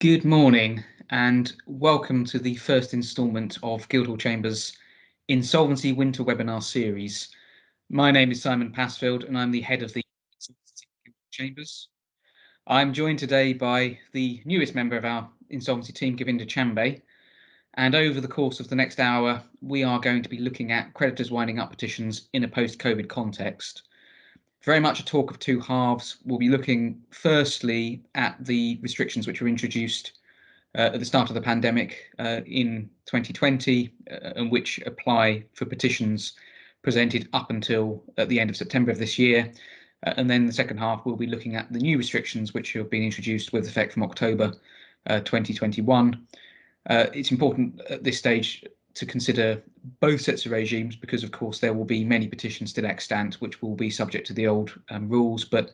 Good morning and welcome to the first instalment of Guildhall Chambers Insolvency Winter Webinar Series. My name is Simon Passfield and I'm the head of the Chambers. I'm joined today by the newest member of our insolvency team, Govinder Chambay, and over the course of the next hour we are going to be looking at creditors winding up petitions in a post-COVID context. Very much a talk of two halves. We'll be looking firstly at the restrictions which were introduced at the start of the pandemic in 2020 and which apply for petitions presented up until at the end of September of this year. And then the second half we'll be looking at the new restrictions which have been introduced with effect from October 2021. It's important at this stage to consider both sets of regimes because of course there will be many petitions still extant which will be subject to the old rules, but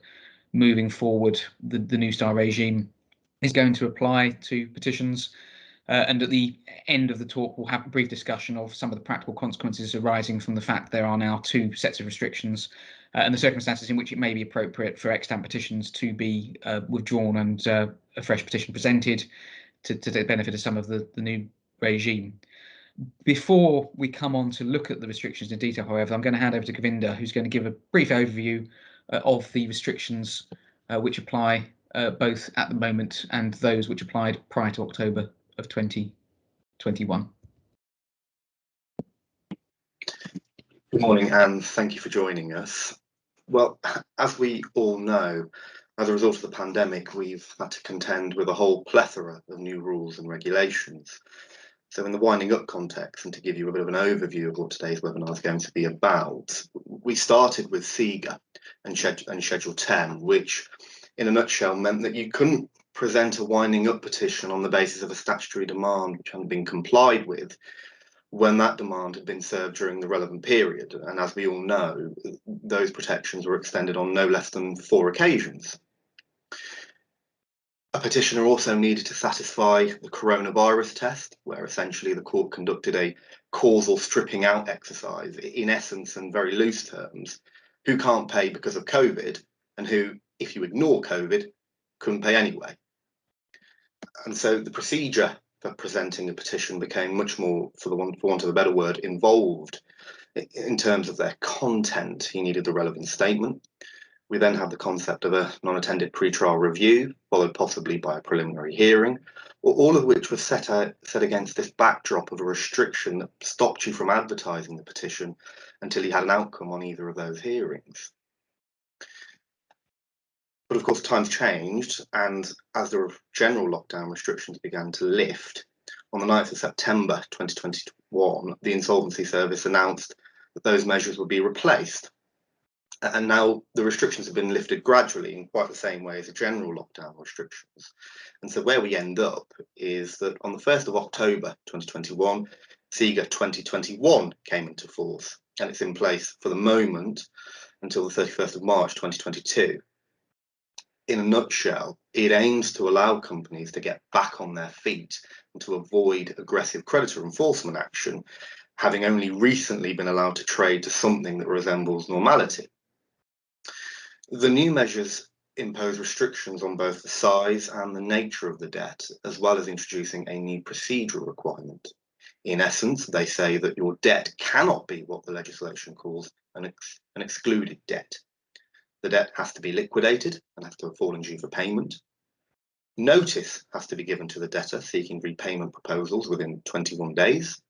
moving forward the new style regime is going to apply to petitions, and at the end of the talk we'll have a brief discussion of some of the practical consequences arising from the fact there are now two sets of restrictions and the circumstances in which it may be appropriate for extant petitions to be withdrawn and a fresh petition presented to the benefit of some of the new regime. Before we come on to look at the restrictions in detail, however, I'm going to hand over to Govinder, who's going to give a brief overview of the restrictions which apply both at the moment and those which applied prior to October of 2021. Good morning and thank you for joining us. Well, as we all know, as a result of the pandemic, we've had to contend with a whole plethora of new rules and regulations. So in the winding up context, and to give you a bit of an overview of what today's webinar is going to be about, we started with SEGA and Schedule 10, which in a nutshell meant that you couldn't present a winding up petition on the basis of a statutory demand which hadn't been complied with when that demand had been served during the relevant period. And as we all know, those protections were extended on no less than 4 occasions. A petitioner also needed to satisfy the coronavirus test, where essentially the court conducted a causal stripping out exercise, in essence and very loose terms, who can't pay because of COVID and who, if you ignore COVID, couldn't pay anyway. And so the procedure for presenting a petition became much more, for want of a better word, involved. In terms of their content, you needed the relevant statement. We then had the concept of a non-attended pre-trial review, followed possibly by a preliminary hearing, all of which was set against this backdrop of a restriction that stopped you from advertising the petition until you had an outcome on either of those hearings. But of course, times changed, and as the general lockdown restrictions began to lift, on the 9th of September 2021, the Insolvency Service announced that those measures would be replaced. And now the restrictions have been lifted gradually in quite the same way as the general lockdown restrictions. And so where we end up is that on the 1st of October 2021, SEGA 2021 came into force, and it's in place for the moment until the 31st of March 2022. In a nutshell, it aims to allow companies to get back on their feet and to avoid aggressive creditor enforcement action, having only recently been allowed to trade to something that resembles normality. The new measures impose restrictions on both the size and the nature of the debt, as well as introducing a new procedural requirement. In essence, they say that your debt cannot be what the legislation calls an excluded debt. The debt has to be liquidated and has to have fallen due for payment. Notice has to be given to the debtor seeking repayment proposals within 21 days.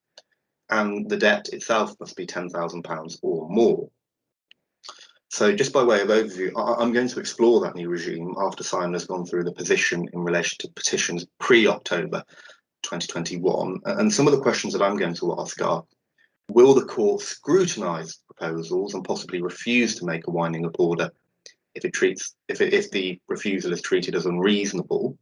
And the debt itself must be £10,000 or more. So just by way of overview, I'm going to explore that new regime after Simon has gone through the position in relation to petitions pre-October 2021. And some of the questions that I'm going to ask are, will the court scrutinise proposals and possibly refuse to make a winding up order if the refusal is treated as unreasonable?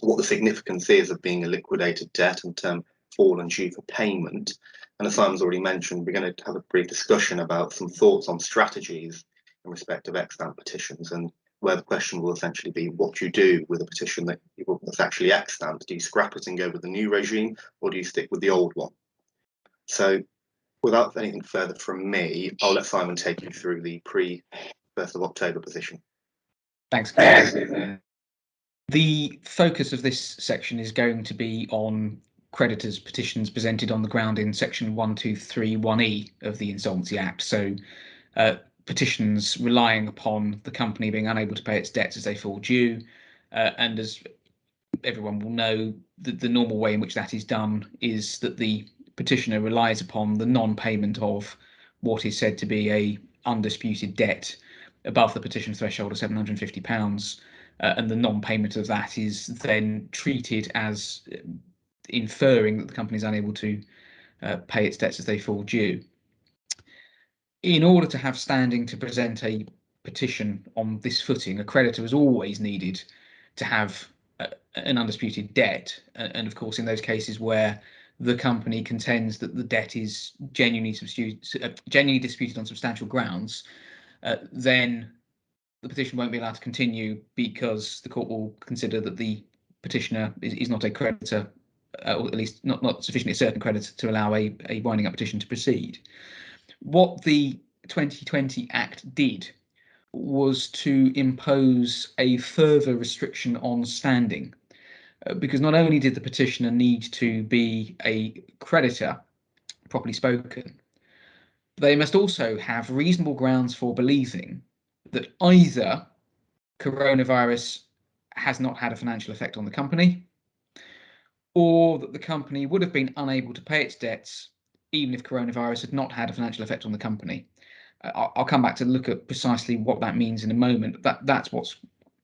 What the significance is of being a liquidated debt and term fallen due for payment? And as Simon's already mentioned, we're going to have a brief discussion about some thoughts on strategies in respect of extant petitions, and where the question will essentially be what do you do with a petition that's actually extant? Do you scrap it and go with the new regime, or do you stick with the old one? So without anything further from me, I'll let Simon take you through the pre-1st of October position. Thanks. The focus of this section is going to be on creditors' petitions presented on the ground in section 1231E of the Insolvency Act. So petitions relying upon the company being unable to pay its debts as they fall due. And as everyone will know, the normal way in which that is done is that the petitioner relies upon the non-payment of what is said to be a undisputed debt above the petition threshold of £750. And the non-payment of that is then treated as inferring that the company is unable to pay its debts as they fall due. In order to have standing to present a petition on this footing, a creditor has always needed to have an undisputed debt. And of course, in those cases where the company contends that the debt is genuinely disputed on substantial grounds, then the petition won't be allowed to continue because the court will consider that the petitioner is not a creditor, or at least not sufficiently a certain creditor to allow a winding up petition to proceed. What the 2020 Act did was to impose a further restriction on standing, because not only did the petitioner need to be a creditor, properly spoken, they must also have reasonable grounds for believing that either coronavirus has not had a financial effect on the company, or that the company would have been unable to pay its debts even if coronavirus had not had a financial effect on the company. I'll come back to look at precisely what that means in a moment. That's what's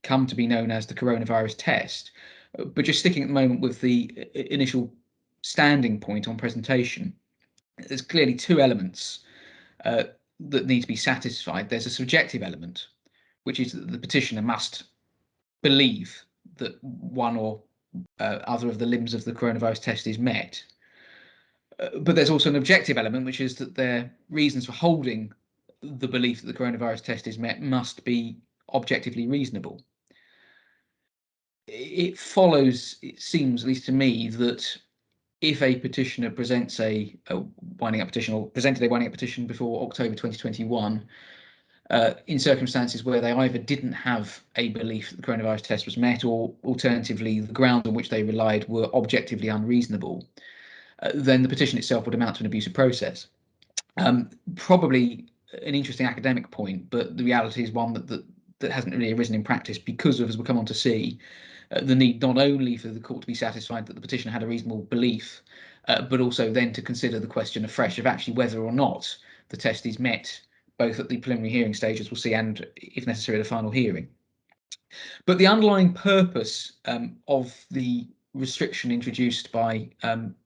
come to be known as the coronavirus test. But just sticking at the moment with the initial standing point on presentation, there's clearly two elements that need to be satisfied. There's a subjective element, which is that the petitioner must believe that one or other of the limbs of the coronavirus test is met. But there's also an objective element, which is that their reasons for holding the belief that the coronavirus test is met must be objectively reasonable. It follows, it seems, at least to me, that if a petitioner presents a winding up petition, or presented a winding up petition before October 2021, in circumstances where they either didn't have a belief that the coronavirus test was met, or alternatively the grounds on which they relied were objectively unreasonable, then the petition itself would amount to an abusive process. Probably an interesting academic point, but the reality is one that hasn't really arisen in practice because of, as we'll come on to see, the need not only for the court to be satisfied that the petitioner had a reasonable belief, but also then to consider the question afresh of actually whether or not the test is met, both at the preliminary hearing stage, as we'll see, and if necessary, the final hearing. But the underlying purpose of the restriction introduced by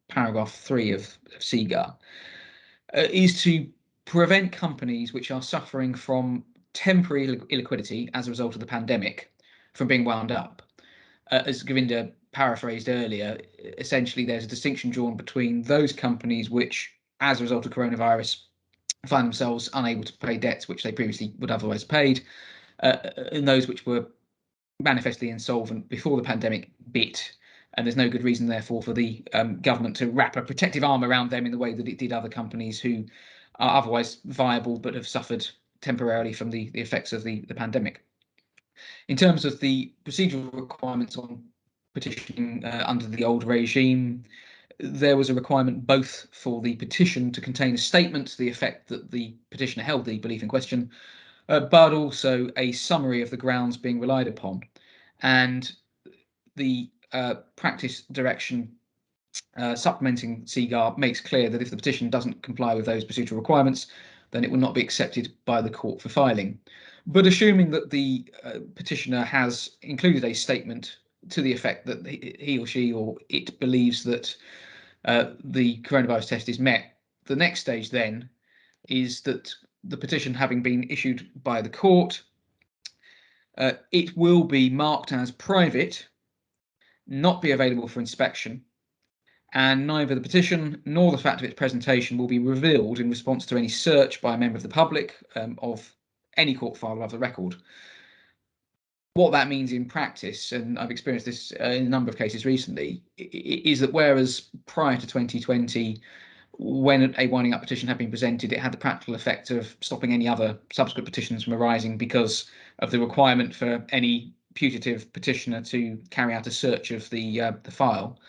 paragraph 3 of CGAR is to prevent companies which are suffering from temporary illiquidity as a result of the pandemic from being wound up. As Govinder paraphrased earlier, essentially there's a distinction drawn between those companies which, as a result of coronavirus, find themselves unable to pay debts which they previously would otherwise paid, and those which were manifestly insolvent before the pandemic bit. And there's no good reason, therefore, for the government to wrap a protective arm around them in the way that it did other companies who are otherwise viable but have suffered temporarily from the effects of the pandemic. In terms of the procedural requirements on petitioning under the old regime, there was a requirement both for the petition to contain a statement to the effect that the petitioner held the belief in question, but also a summary of the grounds being relied upon. And the practice direction supplementing CGAR makes clear that if the petition doesn't comply with those procedural requirements, then it will not be accepted by the court for filing. But assuming that the petitioner has included a statement to the effect that he or she or it believes that the coronavirus test is met, the next stage then is that the petition having been issued by the court, it will be marked as private, not be available for inspection, and neither the petition nor the fact of its presentation will be revealed in response to any search by a member of the public of any court file of the record. What that means in practice, and I've experienced this in a number of cases recently, is that whereas prior to 2020, when a winding up petition had been presented, it had the practical effect of stopping any other subsequent petitions from arising because of the requirement for any putative petitioner to carry out a search of the file.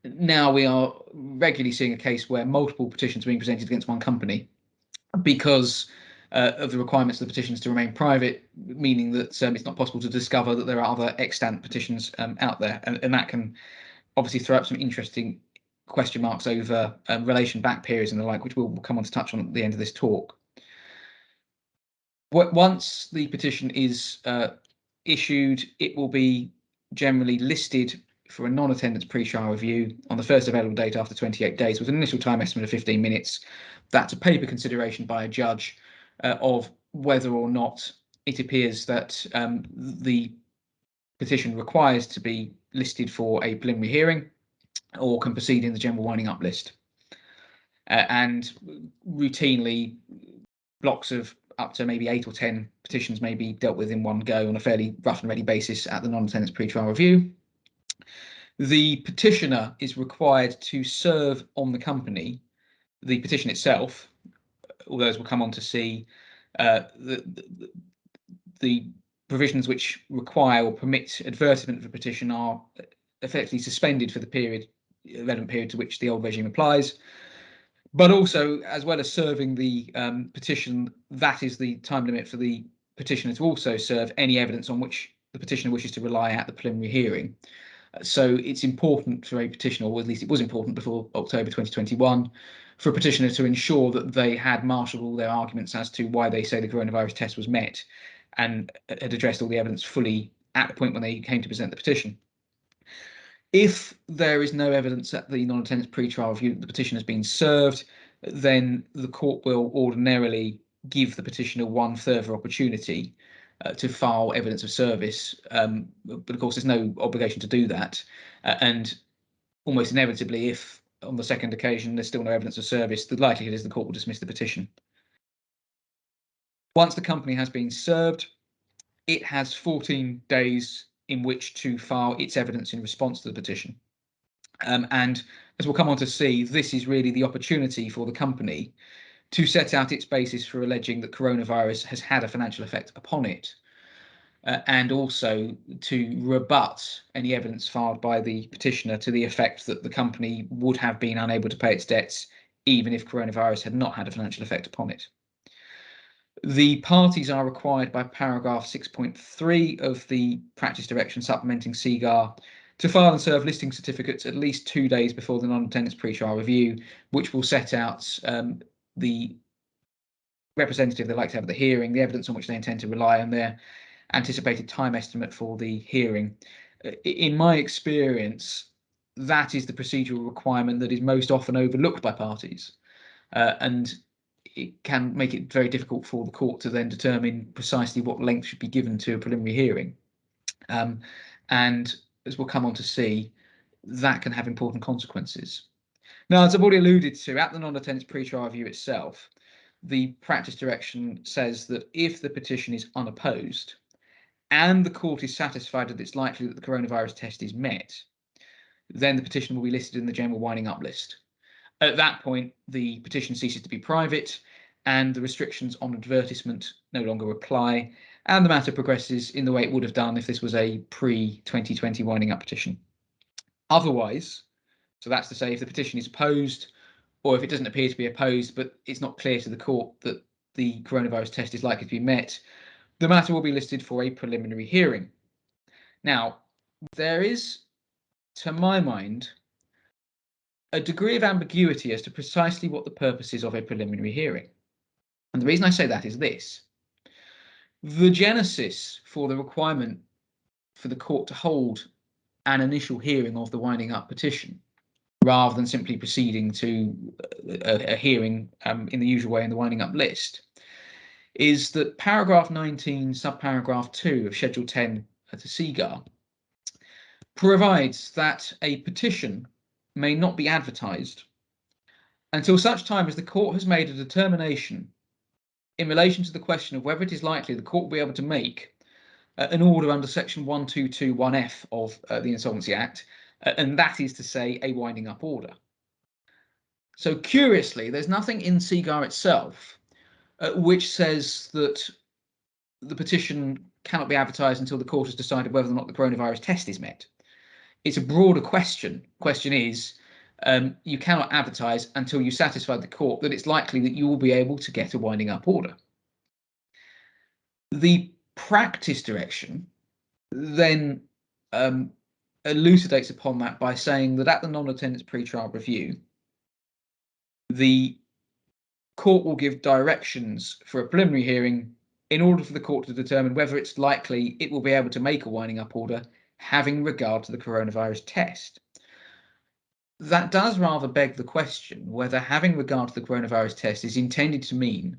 Now we are regularly seeing a case where multiple petitions are being presented against one company because of the requirements of the petitions to remain private, meaning that it's not possible to discover that there are other extant petitions out there, and that can obviously throw up some interesting question marks over relation back periods and the like, which we'll come on to touch on at the end of this talk. Once the petition is issued, it will be generally listed for a non-attendance pre-trial review on the first available date after 28 days with an initial time estimate of 15 minutes. That's a paper consideration by a judge of whether or not it appears that the petition requires to be listed for a preliminary hearing or can proceed in the general winding up list. And routinely, blocks of up to maybe 8 or 10 petitions may be dealt with in one go on a fairly rough and ready basis at the non-attendance pre-trial review. The petitioner is required to serve on the company the petition itself, although as we'll come on to see, the provisions which require or permit advertisement of a petition are effectively suspended for the relevant period to which the old regime applies. But also, as well as serving the petition, that is the time limit for the petitioner to also serve any evidence on which the petitioner wishes to rely at the preliminary hearing. So it's important for a petitioner, or at least it was important before October 2021, for a petitioner to ensure that they had marshalled all their arguments as to why they say the coronavirus test was met and had addressed all the evidence fully at the point when they came to present the petition. If there is no evidence at the non-attendance pre-trial review that the petition has been served, then the court will ordinarily give the petitioner one further opportunity to file evidence of service. But of course, there's no obligation to do that. And almost inevitably, if on the second occasion there's still no evidence of service, the likelihood is the court will dismiss the petition. Once the company has been served, it has 14 days in which to file its evidence in response to the petition. And as we'll come on to see, this is really the opportunity for the company to set out its basis for alleging that coronavirus has had a financial effect upon it, and also to rebut any evidence filed by the petitioner to the effect that the company would have been unable to pay its debts even if coronavirus had not had a financial effect upon it. The parties are required by paragraph 6.3 of the practice direction supplementing CGAR to file and serve listing certificates at least 2 days before the non-attendance pre-trial review, which will set out the representative they'd like to have at the hearing, the evidence on which they intend to rely, and their anticipated time estimate for the hearing. In my experience, that is the procedural requirement that is most often overlooked by parties, and it can make it very difficult for the court to then determine precisely what length should be given to a preliminary hearing. And as we'll come on to see, that can have important consequences. Now, as I've already alluded to, at the non-attendance pre-trial review itself, the practice direction says that if the petition is unopposed and the court is satisfied that it's likely that the coronavirus test is met, then the petition will be listed in the general winding up list. At that point, the petition ceases to be private and the restrictions on advertisement no longer apply, and the matter progresses in the way it would have done if this was a pre-2020 winding up petition. Otherwise, so that's to say if the petition is opposed, or if it doesn't appear to be opposed, but it's not clear to the court that the coronavirus test is likely to be met, the matter will be listed for a preliminary hearing. Now, there is, to my mind, a degree of ambiguity as to precisely what the purpose is of a preliminary hearing. And the reason I say that is this. The genesis for the requirement for the court to hold an initial hearing of the winding up petition, rather than simply proceeding to a hearing in the usual way in the winding up list, is that paragraph 19, subparagraph 2 of Schedule 10 to CGAR provides that a petition may not be advertised until such time as the court has made a determination in relation to the question of whether it is likely the court will be able to make an order under section 1221F of the Insolvency Act, and that is to say a winding up order. So curiously, there's nothing in CGAR itself which says that the petition cannot be advertised until the court has decided whether or not the coronavirus test is met. It's a broader question. Question is, you cannot advertise until you satisfy the court that it's likely that you will be able to get a winding up order. The practice direction then elucidates upon that by saying that at the non-attendance pre-trial review, the court will give directions for a preliminary hearing in order for the court to determine whether it's likely it will be able to make a winding up order having regard to the coronavirus test. That does rather beg the question whether having regard to the coronavirus test is intended to mean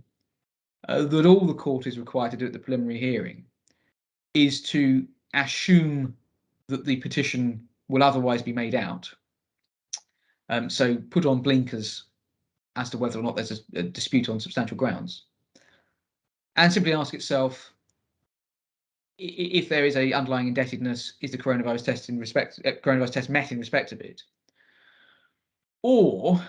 that all the court is required to do at the preliminary hearing is to assume that the petition will otherwise be made out. So put on blinkers as to whether or not there's a dispute on substantial grounds, and simply ask itself, if there is a underlying indebtedness, is the coronavirus test met in respect of it? Or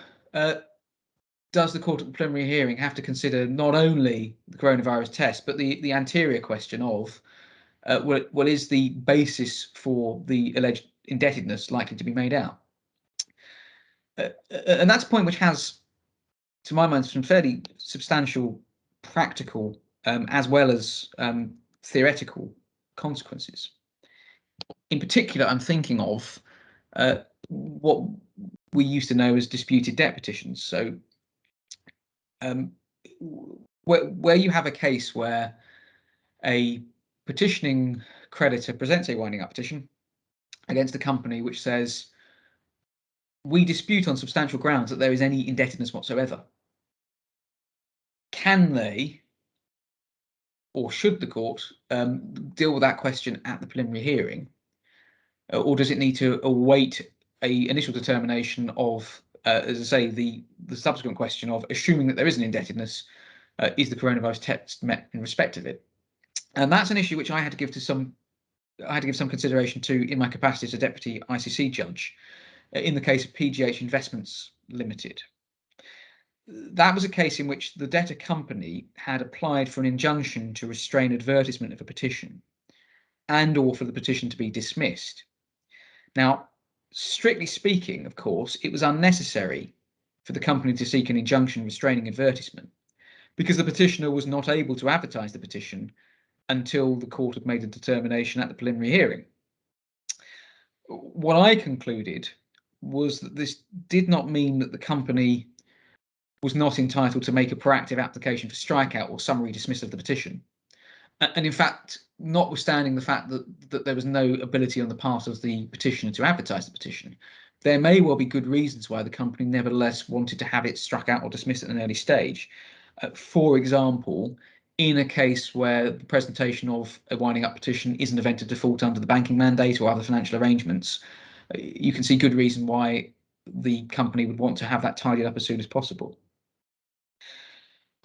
does the court at the preliminary hearing have to consider not only the coronavirus test, but the anterior question of, well, is the basis for the alleged indebtedness likely to be made out? And that's a point which has, to my mind, some fairly substantial practical as well as theoretical consequences. In particular, I'm thinking of what we used to know as disputed debt petitions. So where you have a case where a petitioning creditor presents a winding up petition against a company which says, we dispute on substantial grounds that there is any indebtedness whatsoever. Can they, or should the court, deal with that question at the preliminary hearing? Or does it need to await an initial determination of, as I say, the subsequent question of, assuming that there is an indebtedness, is the coronavirus test met in respect of it? And that's an issue which I had to give some consideration to in my capacity as a deputy ICC judge in the case of PGH Investments Limited. That was a case in which the debtor company had applied for an injunction to restrain advertisement of a petition and or for the petition to be dismissed. Now, strictly speaking, of course, it was unnecessary for the company to seek an injunction restraining advertisement because the petitioner was not able to advertise the petition until the court had made a determination at the preliminary hearing. What I concluded was that this did not mean that the company was not entitled to make a proactive application for strikeout or summary dismissal of the petition. And in fact, notwithstanding the fact that there was no ability on the part of the petitioner to advertise the petition, there may well be good reasons why the company nevertheless wanted to have it struck out or dismissed at an early stage. For example, in a case where the presentation of a winding up petition is an event of default under the banking mandate or other financial arrangements, you can see good reason why the company would want to have that tidied up as soon as possible.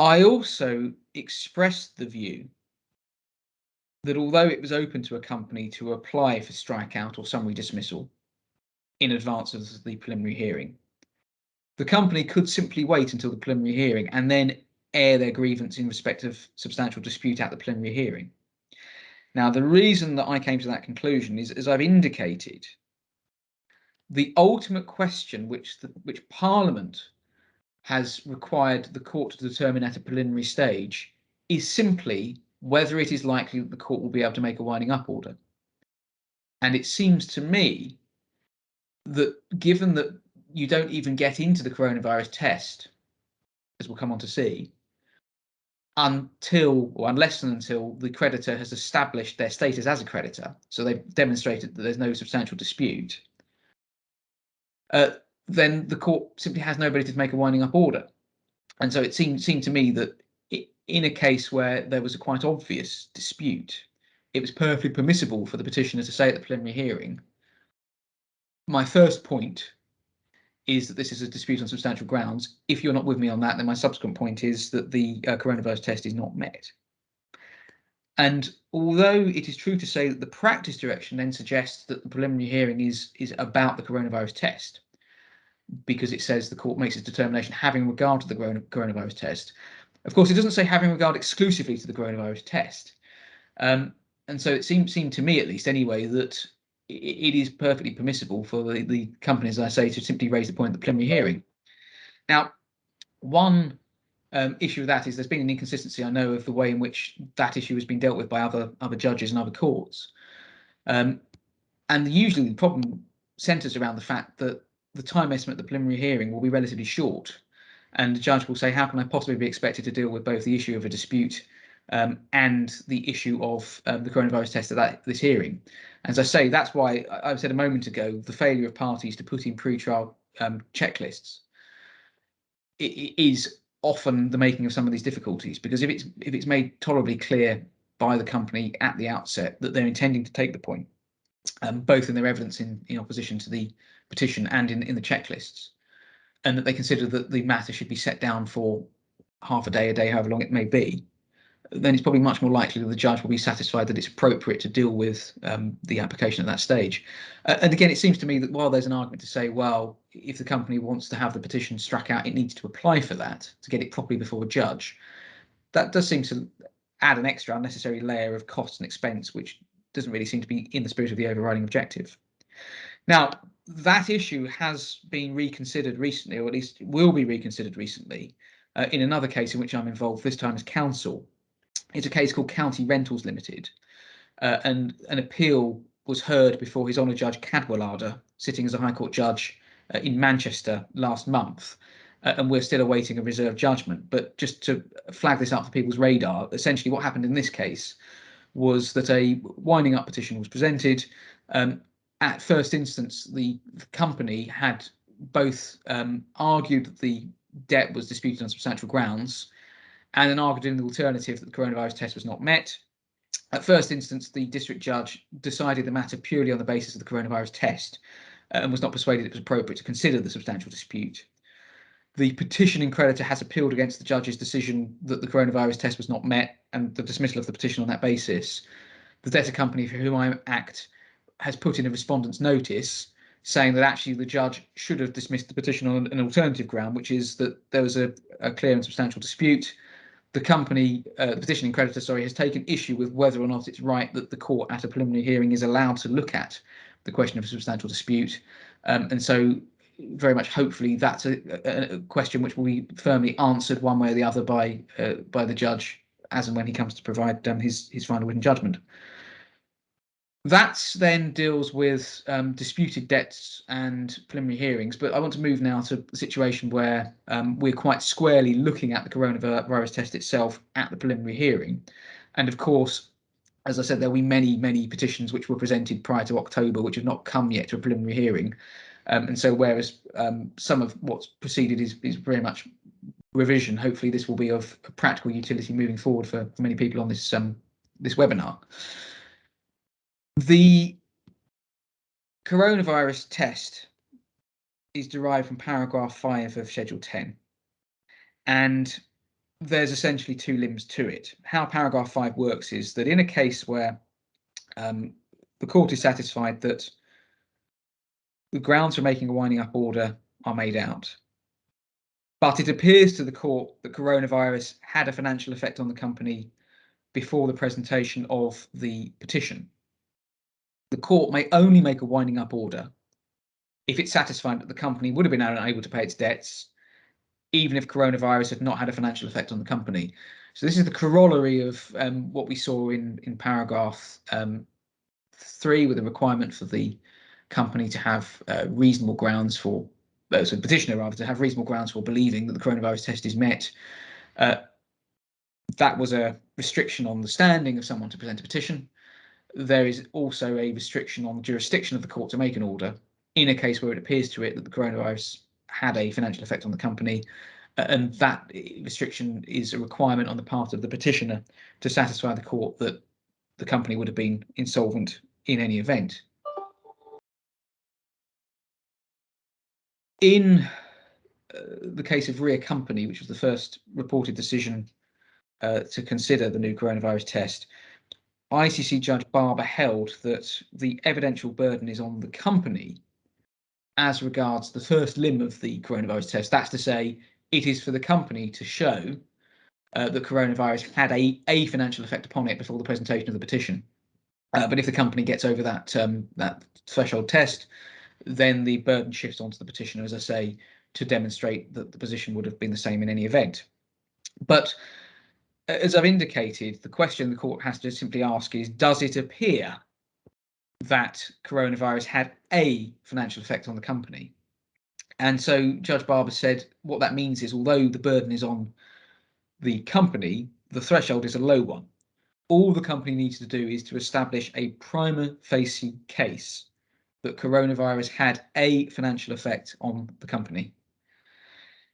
I also expressed the view that although it was open to a company to apply for strikeout or summary dismissal in advance of the preliminary hearing, the company could simply wait until the preliminary hearing and then air their grievance in respect of substantial dispute at the preliminary hearing. Now, the reason that I came to that conclusion is, as I've indicated, the ultimate question which Parliament has required the court to determine at a preliminary stage is simply whether it is likely that the court will be able to make a winding up order. And it seems to me that given that you don't even get into the coronavirus test, as we'll come on to see, until or unless and until the creditor has established their status as a creditor, so they've demonstrated that there's no substantial dispute, then the court simply has no ability to make a winding up order. And so it seemed to me that in a case where there was a quite obvious dispute, it was perfectly permissible for the petitioner to say at the preliminary hearing, my first point is that this is a dispute on substantial grounds. If you're not with me on that, then my subsequent point is that the coronavirus test is not met. And although it is true to say that the practice direction then suggests that the preliminary hearing is about the coronavirus test, because it says the court makes its determination having regard to the coronavirus test. Of course, it doesn't say having regard exclusively to the coronavirus test. And so it seemed to me, at least anyway, that it is perfectly permissible for the company, as I say, to simply raise the point at the preliminary hearing. Now, one issue with that is there's been an inconsistency, I know, of the way in which that issue has been dealt with by other judges and other courts. And usually the problem centres around the fact that the time estimate at the preliminary hearing will be relatively short. And the judge will say, how can I possibly be expected to deal with both the issue of a dispute and the issue of the coronavirus test at this hearing? As I say, that's why I said a moment ago, the failure of parties to put in pre-trial checklists it is often the making of some of these difficulties, because if it's made tolerably clear by the company at the outset that they're intending to take the point, both in their evidence in opposition to the petition and in the checklists, and that they consider that the matter should be set down for half a day, however long it may be, then it's probably much more likely that the judge will be satisfied that it's appropriate to deal with the application at that stage. And again, it seems to me that while there's an argument to say, well, if the company wants to have the petition struck out, it needs to apply for that to get it properly before a judge, that does seem to add an extra unnecessary layer of cost and expense, which doesn't really seem to be in the spirit of the overriding objective. Now, that issue has been reconsidered recently, or at least will be reconsidered recently, in another case in which I'm involved, this time as counsel. It's a case called County Rentals Limited, and an appeal was heard before His Honour Judge Cadwallader, sitting as a High Court judge in Manchester last month, and we're still awaiting a reserved judgment. But just to flag this up for people's radar, essentially what happened in this case was that a winding up petition was presented. At first instance, the company had both argued that the debt was disputed on substantial grounds, and then argued in the alternative that the coronavirus test was not met. At first instance, the district judge decided the matter purely on the basis of the coronavirus test and was not persuaded it was appropriate to consider the substantial dispute. The petitioning creditor has appealed against the judge's decision that the coronavirus test was not met and the dismissal of the petition on that basis. The debtor company for whom I act has put in a respondent's notice saying that actually the judge should have dismissed the petition on an alternative ground, which is that there was a clear and substantial dispute. The company, the petitioning creditor, has taken issue with whether or not it's right that the court at a preliminary hearing is allowed to look at the question of a substantial dispute. And so very much hopefully that's a question which will be firmly answered one way or the other by the judge as and when he comes to provide his final written judgment. That then deals with disputed debts and preliminary hearings, but I want to move now to the situation where we're quite squarely looking at the coronavirus test itself at the preliminary hearing. And of course, as I said, there will be many petitions which were presented prior to October which have not come yet to a preliminary hearing. And so whereas some of what's proceeded is very much revision, hopefully this will be of practical utility moving forward for many people on this webinar. The coronavirus test is derived from paragraph 5 of Schedule 10, and there's essentially two limbs to it. How paragraph 5 works is that in a case where the court is satisfied that the grounds for making a winding up order are made out, but it appears to the court that coronavirus had a financial effect on the company before the presentation of the petition, the court may only make a winding up order if it's satisfied that the company would have been unable to pay its debts, even if coronavirus had not had a financial effect on the company. So this is the corollary of what we saw in paragraph 3, with the requirement for the company to have reasonable grounds for, so the petitioner rather, to have reasonable grounds for believing that the coronavirus test is met. That was a restriction on the standing of someone to present a petition. There is also a restriction on the jurisdiction of the court to make an order in a case where it appears to it that the coronavirus had a financial effect on the company, and that restriction is a requirement on the part of the petitioner to satisfy the court that the company would have been insolvent in any event. In the case of Rear Company, which was the first reported decision to consider the new coronavirus test, ICC Judge Barber held that the evidential burden is on the company as regards the first limb of the coronavirus test. That's to say, it is for the company to show that coronavirus had a financial effect upon it before the presentation of the petition. But if the company gets over that that threshold test, then the burden shifts onto the petitioner, as I say, to demonstrate that the position would have been the same in any event. But as I've indicated, the question the court has to simply ask is, does it appear that coronavirus had a financial effect on the company? And so Judge Barber said what that means is, although the burden is on the company, the threshold is a low one. All the company needs to do is to establish a prima facie case that coronavirus had a financial effect on the company.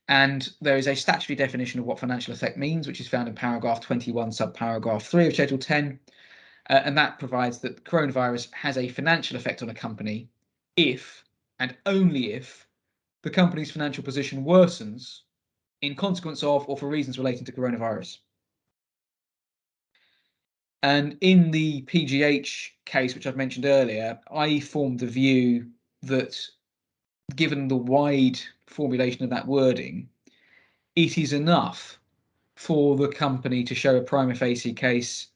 And there is a statutory definition of what financial effect means, which is found in paragraph 21, subparagraph 3 of Schedule 10. And that provides that coronavirus has a financial effect on a company if, and only if, the company's financial position worsens in consequence of or for reasons relating to coronavirus. And in the PGH case, which I've mentioned earlier, I formed the view that, given the wide formulation of that wording, it is enough for the company to show a prima facie case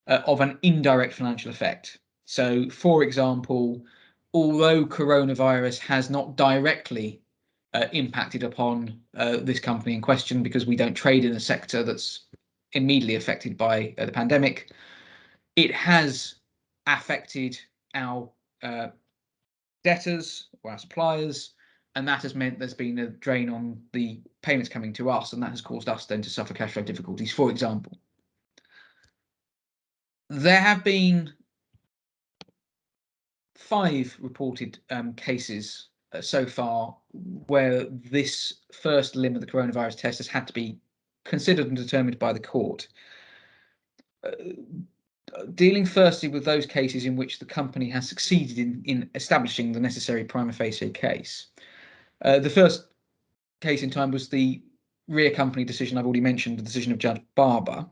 of an indirect financial effect. So, for example, although coronavirus has not directly impacted upon this company in question, because we don't trade in a sector that's immediately affected by the pandemic, it has affected our debtors or our suppliers, and that has meant there's been a drain on the payments coming to us, and that has caused us then to suffer cash flow difficulties, for example. There have been 5 reported cases so far where this first limb of the coronavirus test has had to be considered and determined by the court. Dealing firstly with those cases in which the company has succeeded in establishing the necessary prima facie case. The first case in time was the rear company decision I've already mentioned, the decision of Judge Barber.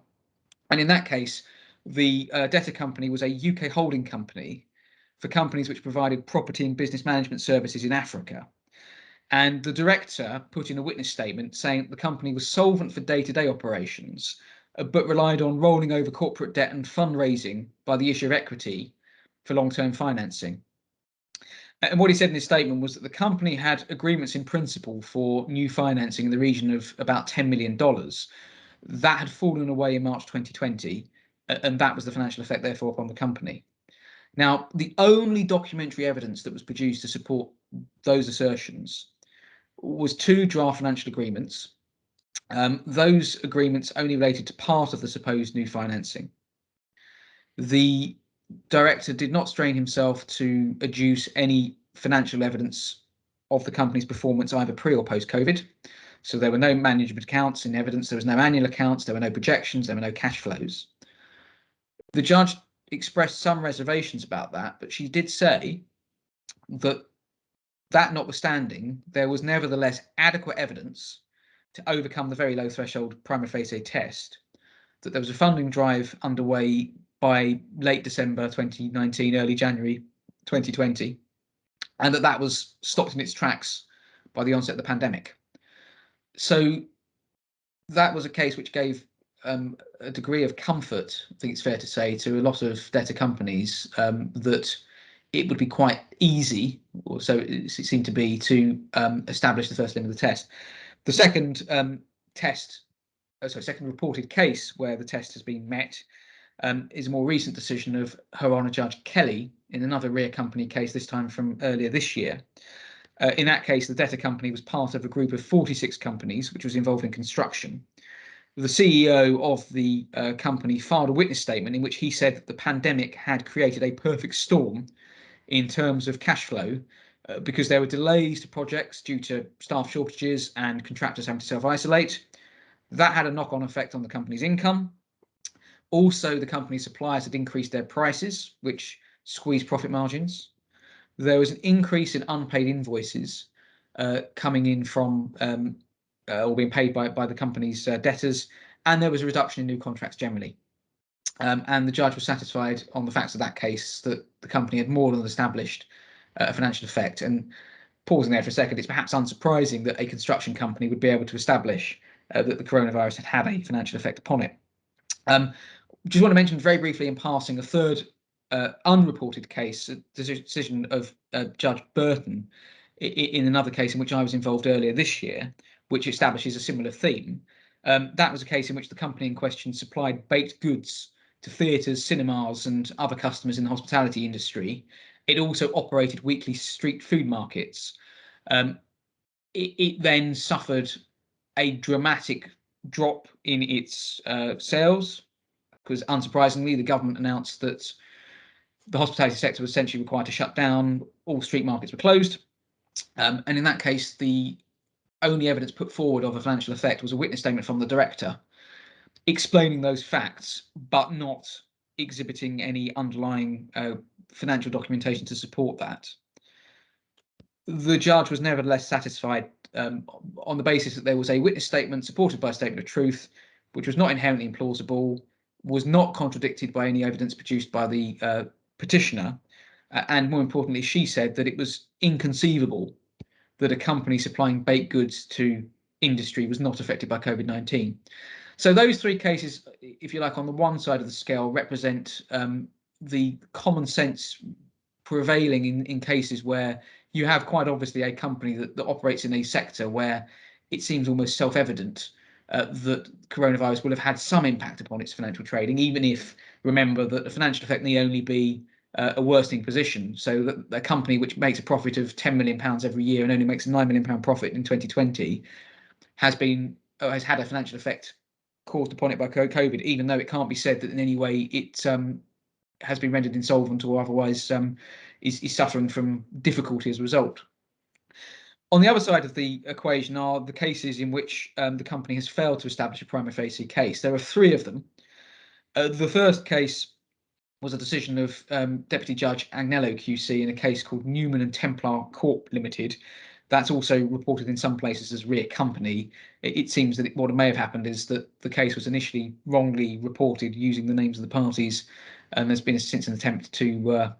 And in that case, the debtor company was a UK holding company for companies which provided property and business management services in Africa. And the director put in a witness statement saying that the company was solvent for day-to-day operations, but relied on rolling over corporate debt and fundraising by the issue of equity for long-term financing. And what he said in his statement was that the company had agreements in principle for new financing in the region of about $10 million. That had fallen away in March 2020, and that was the financial effect, therefore, upon the company. Now, the only documentary evidence that was produced to support those assertions was 2 draft financial agreements. Those agreements only related to part of the supposed new financing. The director did not strain himself to adduce any financial evidence of the company's performance either pre or post COVID. So there were no management accounts in evidence, there was no annual accounts, there were no projections, there were no cash flows. The judge expressed some reservations about that, but she did say that notwithstanding, there was nevertheless adequate evidence to overcome the very low threshold prima facie test, that there was a funding drive underway by late December 2019, early January 2020, and that was stopped in its tracks by the onset of the pandemic. So that was a case which gave a degree of comfort, I think it's fair to say, to a lot of debtor companies that it would be quite easy, or so it seemed to be, to establish the first limb of the test. The second second reported case where the test has been met is a more recent decision of Her Honour Judge Kelly in another rear company case, this time from earlier this year. In that case, the debtor company was part of a group of 46 companies which was involved in construction. The CEO of the company filed a witness statement in which he said that the pandemic had created a perfect storm in terms of cash flow because there were delays to projects due to staff shortages and contractors having to self-isolate. That had a knock-on effect on the company's income. Also, the company's suppliers had increased their prices, which squeezed profit margins. There was an increase in unpaid invoices coming in from or being paid by the company's debtors, and there was a reduction in new contracts generally. And the judge was satisfied on the facts of that case that the company had more than established a financial effect. And pausing there for a second, it's perhaps unsurprising that a construction company would be able to establish that the coronavirus had a financial effect upon it. Just want to mention very briefly in passing a third unreported case, a decision of Judge Burton in another case in which I was involved earlier this year, which establishes a similar theme. That was a case in which the company in question supplied baked goods to theatres, cinemas and other customers in the hospitality industry. It also operated weekly street food markets. It then suffered a dramatic drop in its sales, because unsurprisingly, the government announced that the hospitality sector was essentially required to shut down. All street markets were closed. And in that case, the only evidence put forward of a financial effect was a witness statement from the director explaining those facts, but not exhibiting any underlying financial documentation to support that. The judge was nevertheless satisfied on the basis that there was a witness statement supported by a statement of truth, which was not inherently implausible, was not contradicted by any evidence produced by the petitioner, and more importantly, she said that it was inconceivable that a company supplying baked goods to industry was not affected by COVID-19. So those three cases, if you like, on the one side of the scale, represent the common sense prevailing in cases where you have quite obviously a company that operates in a sector where it seems almost self-evident that coronavirus will have had some impact upon its financial trading, even if, remember, that the financial effect need only be a worsening position. So that a company which makes a profit of £10 million every year and only makes a £9 million profit in 2020 has had a financial effect caused upon it by COVID, even though it can't be said that in any way it has been rendered insolvent or otherwise is suffering from difficulty as a result. On the other side of the equation are the cases in which the company has failed to establish a prima facie case. There are three of them. The first case was a decision of Deputy Judge Agnello QC in a case called Newman and Templar Corp Limited. That's also reported in some places as Rear Company. It seems that what may have happened is that the case was initially wrongly reported using the names of the parties, and there's been since an attempt to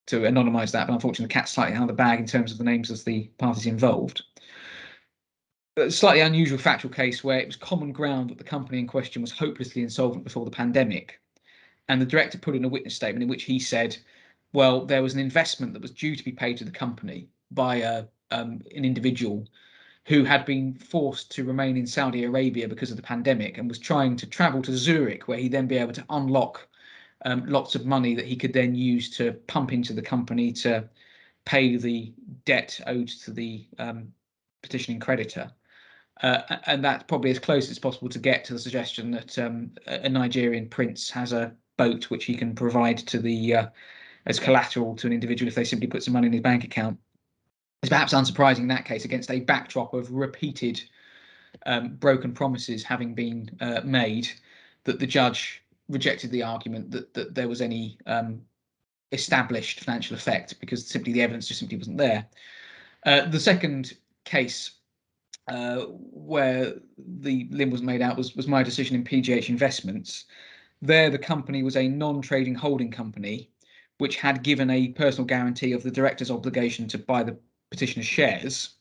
anonymise that, but unfortunately the cat's slightly out of the bag in terms of the names of the parties involved. A slightly unusual factual case where it was common ground that the company in question was hopelessly insolvent before the pandemic, and the director put in a witness statement in which he said, well, there was an investment that was due to be paid to the company by an individual who had been forced to remain in Saudi Arabia because of the pandemic and was trying to travel to Zurich, where he'd then be able to unlock lots of money that he could then use to pump into the company to pay the debt owed to the petitioning creditor. And that's probably as close as possible to get to the suggestion that a Nigerian prince has a boat which he can provide to the as collateral to an individual if they simply put some money in his bank account. It's perhaps unsurprising in that case, against a backdrop of repeated broken promises having been made, that the judge rejected the argument that there was any established financial effect, because simply the evidence just simply wasn't there. The second case where the limb was made out was my decision in PGH Investments. There, the company was a non-trading holding company which had given a personal guarantee of the director's obligation to buy the petitioner's shares.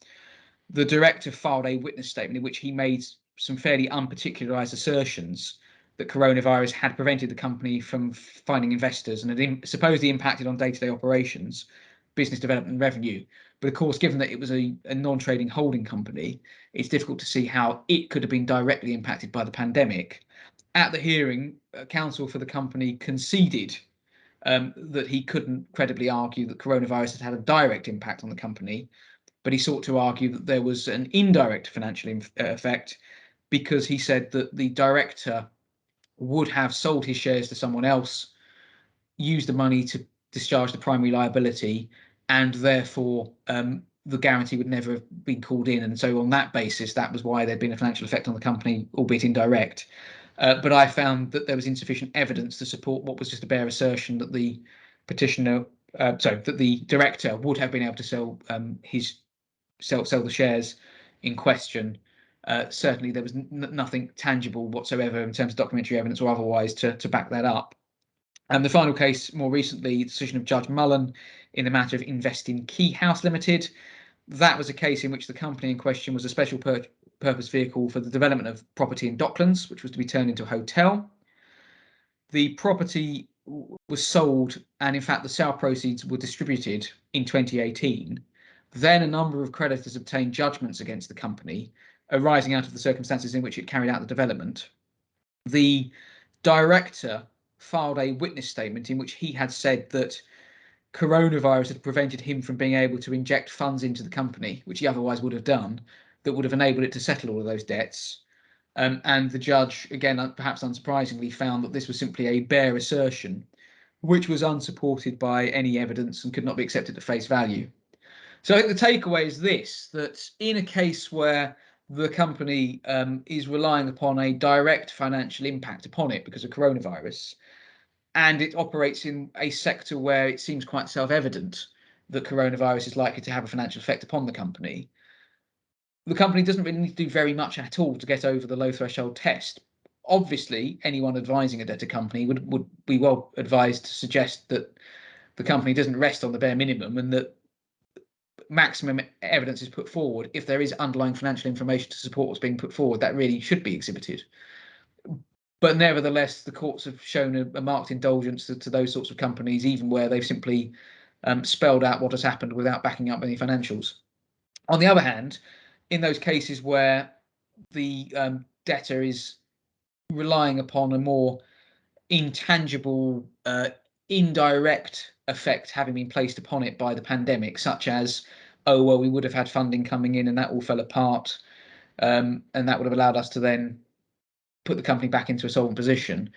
The director filed a witness statement in which he made some fairly unparticularized assertions that coronavirus had prevented the company from finding investors and had supposedly impacted on day-to-day operations, business development and revenue. But of course, given that it was a non-trading holding company, it's difficult to see how it could have been directly impacted by the pandemic. At the hearing, counsel for the company conceded that he couldn't credibly argue that coronavirus had had a direct impact on the company, but he sought to argue that there was an indirect financial effect, because he said that the director would have sold his shares to someone else, used the money to discharge the primary liability, and therefore the guarantee would never have been called in. And so on that basis, that was why there'd been a financial effect on the company, albeit indirect. But I found that there was insufficient evidence to support what was just a bare assertion that the petitioner, that the director would have been able to sell the shares in question. Certainly, there was nothing tangible whatsoever in terms of documentary evidence or otherwise to back that up. And the final case, more recently, the decision of Judge Mullen in the matter of Investing Key House Limited. That was a case in which the company in question was a special purpose vehicle for the development of property in Docklands, which was to be turned into a hotel. The property was sold, and in fact the sale proceeds were distributed in 2018, then a number of creditors obtained judgments against the company arising out of the circumstances in which it carried out the development. The director filed a witness statement in which he had said that coronavirus had prevented him from being able to inject funds into the company, which he otherwise would have done, that would have enabled it to settle all of those debts. And the judge, again, perhaps unsurprisingly, found that this was simply a bare assertion, which was unsupported by any evidence and could not be accepted at face value. So I think the takeaway is this, that in a case where the company is relying upon a direct financial impact upon it because of coronavirus, and it operates in a sector where it seems quite self-evident that coronavirus is likely to have a financial effect upon the company doesn't really need to do very much at all to get over the low threshold test. Obviously, anyone advising a debtor company would be well advised to suggest that the company doesn't rest on the bare minimum and that maximum evidence is put forward. If there is underlying financial information to support what's being put forward, that really should be exhibited. But nevertheless, the courts have shown a marked indulgence to those sorts of companies, even where they've simply spelled out what has happened without backing up any financials. On the other hand, in those cases where the debtor is relying upon a more intangible, indirect effect having been placed upon it by the pandemic, such as, oh, well, we would have had funding coming in and that all fell apart, and that would have allowed us to then put the company back into a solvent position,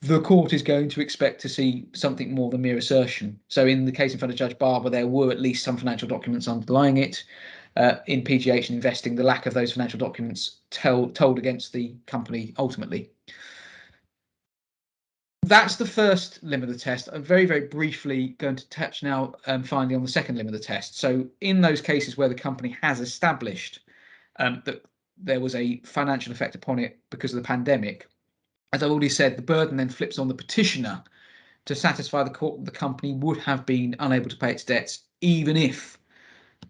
the court is going to expect to see something more than mere assertion. So in the case in front of Judge Barber, there were at least some financial documents underlying it. In PGH and investing, the lack of those financial documents told against the company ultimately. That's the first limb of the test. I'm very, very briefly going to touch now finally on the second limb of the test. So in those cases where the company has established that there was a financial effect upon it because of the pandemic, as I've already said, the burden then flips on the petitioner to satisfy the court that the company would have been unable to pay its debts even if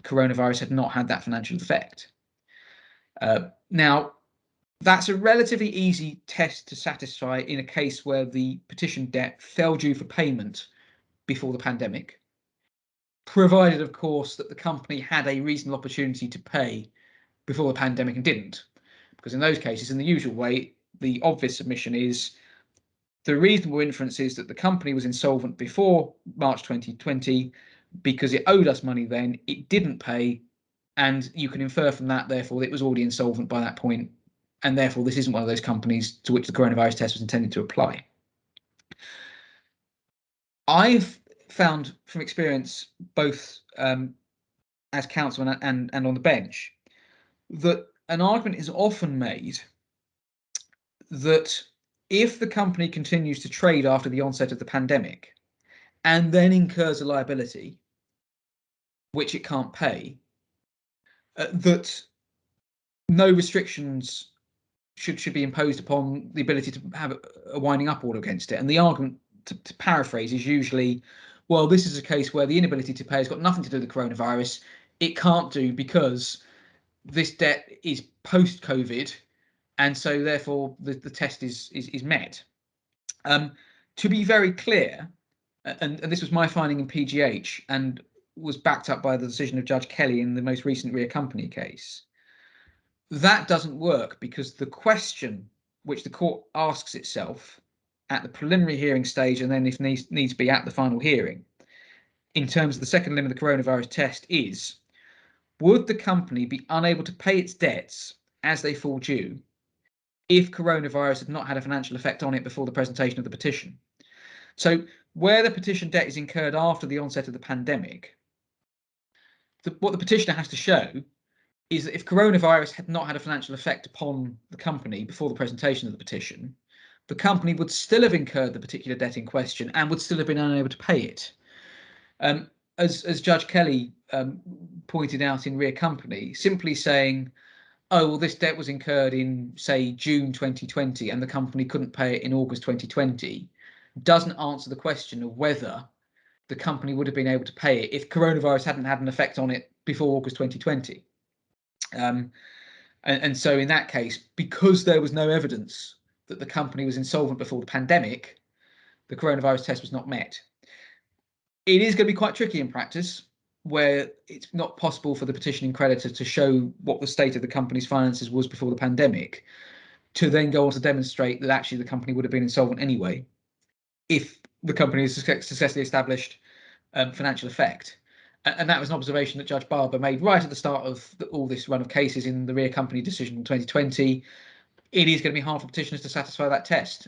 coronavirus had not had that financial effect. Now, that's a relatively easy test to satisfy in a case where the petition debt fell due for payment before the pandemic, provided, of course, that the company had a reasonable opportunity to pay before the pandemic and didn't. Because in those cases, in the usual way, the obvious submission is the reasonable inference is that the company was insolvent before March 2020 because it owed us money then, it didn't pay, and you can infer from that, therefore, it was already insolvent by that point, and therefore this isn't one of those companies to which the coronavirus test was intended to apply. I've found from experience, both as counsel and on the bench, that an argument is often made that if the company continues to trade after the onset of the pandemic and then incurs a liability which it can't pay, that no restrictions should be imposed upon the ability to have a winding up order against it. And the argument, to paraphrase, is usually, well, this is a case where the inability to pay has got nothing to do with the coronavirus. It can't do because this debt is post-COVID, and so therefore the test is met. To be very clear, and this was my finding in PGH and was backed up by the decision of Judge Kelly in the most recent Rear Company case, that doesn't work because the question which the court asks itself at the preliminary hearing stage and then if needs be at the final hearing, in terms of the second limb of the coronavirus test, is would the company be unable to pay its debts as they fall due if coronavirus had not had a financial effect on it before the presentation of the petition? So where the petition debt is incurred after the onset of the pandemic, what the petitioner has to show is that if coronavirus had not had a financial effect upon the company before the presentation of the petition, the company would still have incurred the particular debt in question and would still have been unable to pay it. As Judge Kelly pointed out in Rear Company, simply saying, oh, well, this debt was incurred in, say, June 2020 and the company couldn't pay it in August 2020, doesn't answer the question of whether the company would have been able to pay it if coronavirus hadn't had an effect on it before August 2020. And so in that case, because there was no evidence that the company was insolvent before the pandemic, the coronavirus test was not met. It is going to be quite tricky in practice, where it's not possible for the petitioning creditor to show what the state of the company's finances was before the pandemic, to then go on to demonstrate that actually the company would have been insolvent anyway, if the company has successfully established financial effect. And that was an observation that Judge Barber made right at the start of all this run of cases in the rear company decision in 2020. It is going to be hard for petitioners to satisfy that test.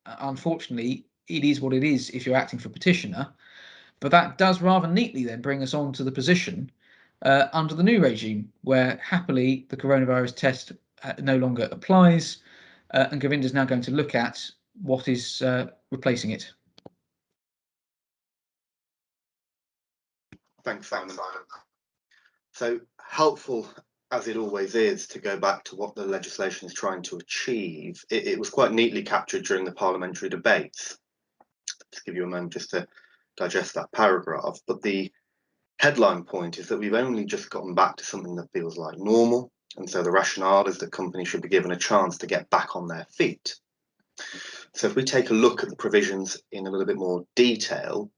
Unfortunately, it is what it is if you're acting for petitioner. But that does rather neatly then bring us on to the position under the new regime, where happily the coronavirus test no longer applies, and Govinder is now going to look at what is replacing it. Thanks, Simon. So helpful as it always is to go back to what the legislation is trying to achieve, it was quite neatly captured during the parliamentary debates. Just give you a moment just to digest that paragraph, but the headline point is that we've only just gotten back to something that feels like normal, and so the rationale is that companies should be given a chance to get back on their feet. So if we take a look at the provisions in a little bit more detail,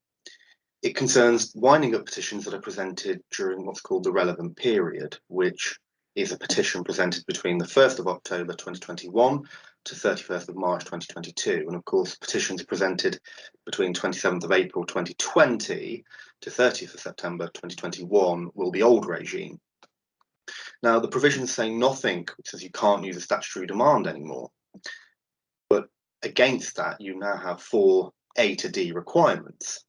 it concerns winding up petitions that are presented during what's called the relevant period, which is a petition presented between the 1st of October 2021 to 31st of March 2022. And of course, petitions presented between 27th of April 2020 to 30th of September 2021 will be old regime. Now, the provisions say nothing which says you can't use a statutory demand anymore. But against that, you now have 4 A to D requirements.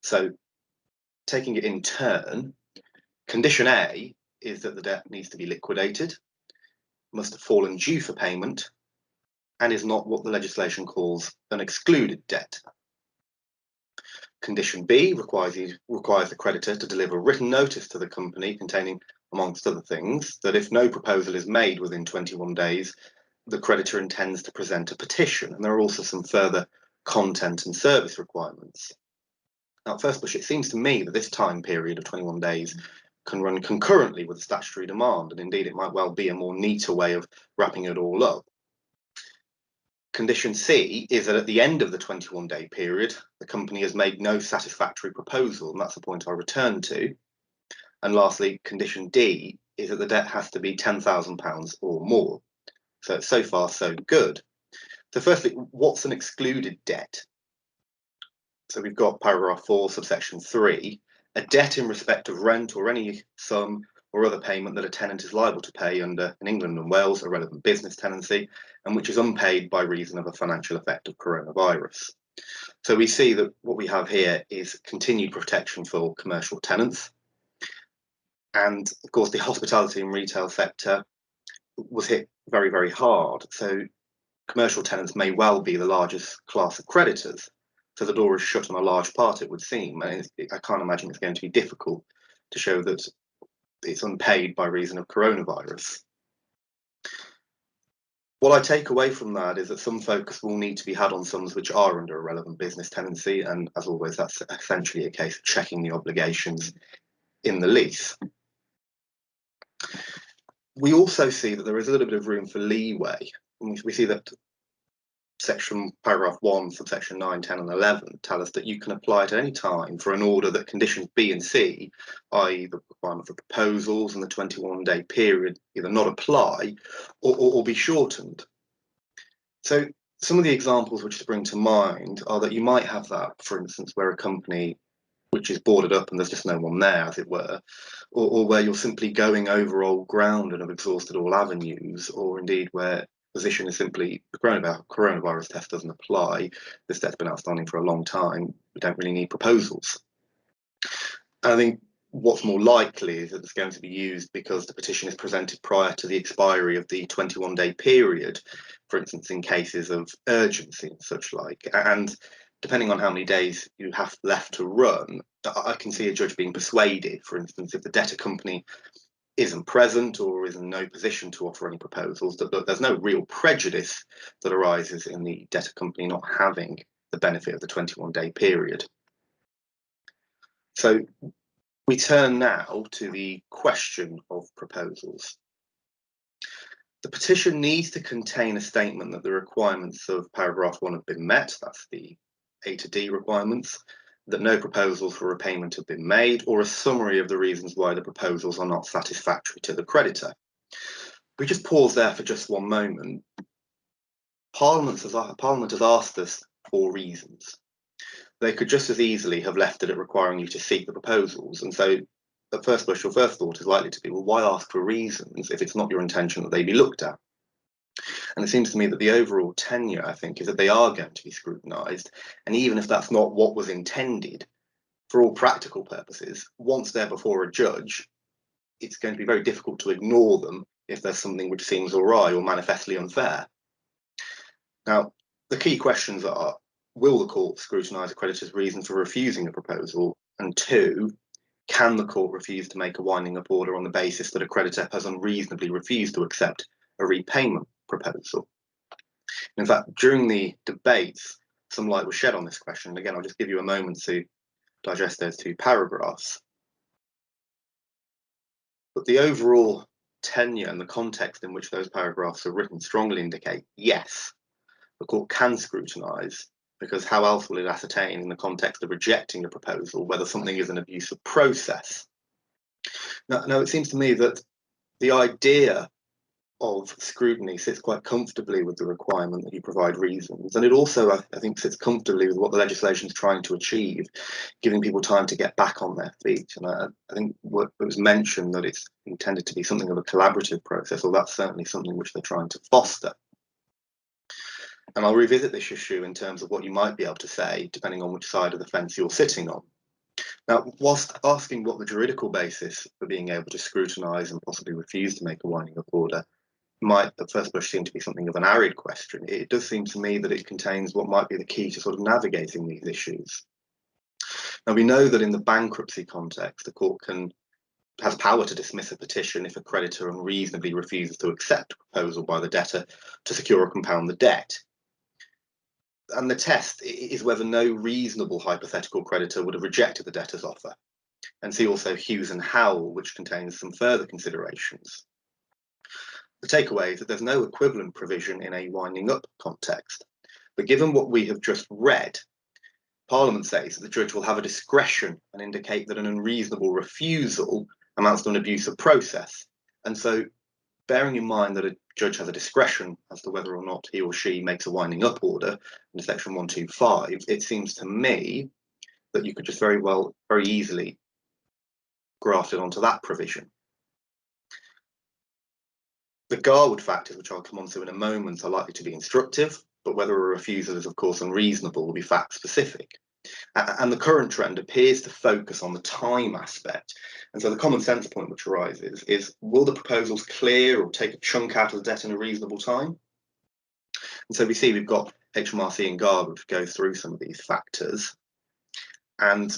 So taking it in turn, condition A is that the debt needs to be liquidated, must have fallen due for payment, and is not what the legislation calls an excluded debt. Condition B requires the creditor to deliver written notice to the company containing, amongst other things, that if no proposal is made within 21 days, the creditor intends to present a petition. And there are also some further content and service requirements. Now, at first blush, it seems to me that this time period of 21 days can run concurrently with the statutory demand, and indeed it might well be a more neater way of wrapping it all up. Condition C is that at the end of the 21-day period, the company has made no satisfactory proposal, and that's the point I'll return to. And lastly, condition D is that the debt has to be £10,000 or more. So far, so good. So firstly, what's an excluded debt? So we've got paragraph 4, subsection 3, a debt in respect of rent or any sum or other payment that a tenant is liable to pay under, in England and Wales, a relevant business tenancy, and which is unpaid by reason of a financial effect of coronavirus. So we see that what we have here is continued protection for commercial tenants. And of course, the hospitality and retail sector was hit very, very hard. So commercial tenants may well be the largest class of creditors. So the door is shut on a large part, it would seem. And I can't imagine it's going to be difficult to show that it's unpaid by reason of coronavirus. What I take away from that is that some focus will need to be had on sums which are under a relevant business tenancy. And as always, that's essentially a case of checking the obligations in the lease. We also see that there is a little bit of room for leeway. We see that section paragraph 1, subsection 9, 10 and 11 tell us that you can apply at any time for an order that conditions B and C, i.e. the requirement for proposals and the 21-day period, either not apply or be shortened. So some of the examples which spring to mind are that you might have that, for instance, where a company which is boarded up and there's just no one there, as it were, or where you're simply going over old ground and have exhausted all avenues, or indeed where position is simply the coronavirus test doesn't apply, this debt's been outstanding for a long time, we don't really need proposals. And I think what's more likely is that it's going to be used because the petition is presented prior to the expiry of the 21-day period, for instance, in cases of urgency and such like. And depending on how many days you have left to run, I can see a judge being persuaded, for instance, if the debtor company isn't present or is in no position to offer any proposals, that there's no real prejudice that arises in the debtor company not having the benefit of the 21-day period. So we turn now to the question of proposals. The petition needs to contain a statement that the requirements of paragraph 1 have been met, that's the A to D requirements, that no proposals for repayment have been made, or a summary of the reasons why the proposals are not satisfactory to the creditor. We just pause there for just one moment. Parliament has asked us for reasons. They could just as easily have left it at requiring you to seek the proposals. And so at first blush, your first thought is likely to be, well, why ask for reasons if it's not your intention that they be looked at? And it seems to me that the overall tenure, I think, is that they are going to be scrutinised. And even if that's not what was intended, for all practical purposes, once they're before a judge, it's going to be very difficult to ignore them if there's something which seems awry or manifestly unfair. Now, the key questions are, will the court scrutinise a creditor's reason for refusing a proposal? And two, can the court refuse to make a winding up order on the basis that a creditor has unreasonably refused to accept a repayment proposal? In fact, during the debates, some light was shed on this question. And again, I'll just give you a moment to digest those two paragraphs. But the overall tenure and the context in which those paragraphs are written strongly indicate, yes, the court can scrutinise, because how else will it ascertain in the context of rejecting a proposal whether something is an abuse of process? Now, it seems to me that the idea of scrutiny sits quite comfortably with the requirement that you provide reasons, and it also, I think, sits comfortably with what the legislation is trying to achieve, giving people time to get back on their feet. And I think what was mentioned, that it's intended to be something of a collaborative process, or that's certainly something which they're trying to foster. And I'll revisit this issue in terms of what you might be able to say, depending on which side of the fence you're sitting on. Now, whilst asking what the juridical basis for being able to scrutinise and possibly refuse to make a winding up order might at first blush seem to be something of an arid question, it does seem to me that it contains what might be the key to sort of navigating these issues. Now, we know that in the bankruptcy context, the court has power to dismiss a petition if a creditor unreasonably refuses to accept a proposal by the debtor to secure or compound the debt. And the test is whether no reasonable hypothetical creditor would have rejected the debtor's offer. And see also Hughes and Howell, which contains some further considerations. The takeaway is that there's no equivalent provision in a winding up context. But given what we have just read, Parliament says that the judge will have a discretion and indicate that an unreasonable refusal amounts to an abuse of process. And so, bearing in mind that a judge has a discretion as to whether or not he or she makes a winding up order under section 125, it seems to me that you could just very easily graft it onto that provision. The Garwood factors, which I'll come on to in a moment, are likely to be instructive, but whether a refusal is of course unreasonable will be fact specific. And the current trend appears to focus on the time aspect. And so the common sense point which arises is, will the proposals clear or take a chunk out of the debt in a reasonable time? And so we see we've got HMRC and Garwood to go through some of these factors. And